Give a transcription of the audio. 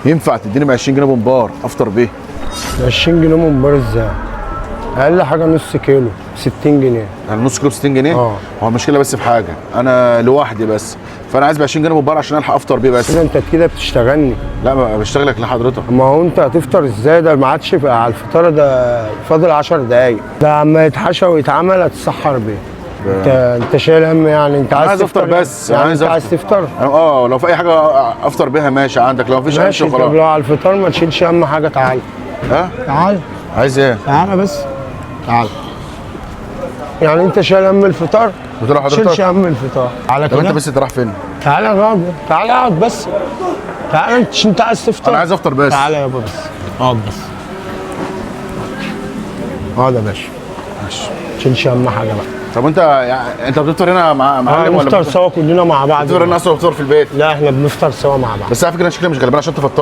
ينفع تديني ب 20 جنيه بومبار افطر بيه؟ 20 جنيه ممبار ازاي؟ اقل حاجه نص كيلو 60 جنيه. يعني نص كيلو ب 60 جنيه؟ اه. هو المشكله بس في حاجه، انا لوحدي بس، فانا عايز ب 20 جنيه بومبار عشان الحق افطر بيه بس. كده انت كده بتشتغلني. لا ما بشتغلك لحضرتك. ما هو انت هتفطر ازاي؟ ده ما عادش على الفطار، ده فاضل 10 دقايق، ده اما يتحشى ويتعمل هتتسحر بيه. انت شايل هم يعني؟ انت عايز افطر تفطر بس، يعني عايز انت عايز تفطر؟ لو في اي حاجه افطر بيها ماشي عندك، لو مفيش ماشي. خلاص. طب لو على الفطار ما تشيلش هم حاجه، تعال. ها؟ تعال عايز ايه؟ تعال بس، تعال. يعني انت شايل هم الفطار؟ بتقول ما تشيلش لحضرتك هم الفطار على طب كده. انت بس انت رايح فين؟ تعال اقعد، تعال اقعد بس، تعال. انت عايز تفطر؟ انا عايز افطر بس. تعال يابا بس، اقعد بس، اقعد يا باشا. ماشي. ما تشيلش هم حاجه بقى. طب انت يعني انت بتفطر هنا مع معلم ولا نفطر سوا كلنا مع بعض. بتفطر هنا اصلا بتفطر في البيت؟ لا احنا بنفطر سوا مع بعض. بس على فكره انا شكلي مش غلبان عشان تفطر.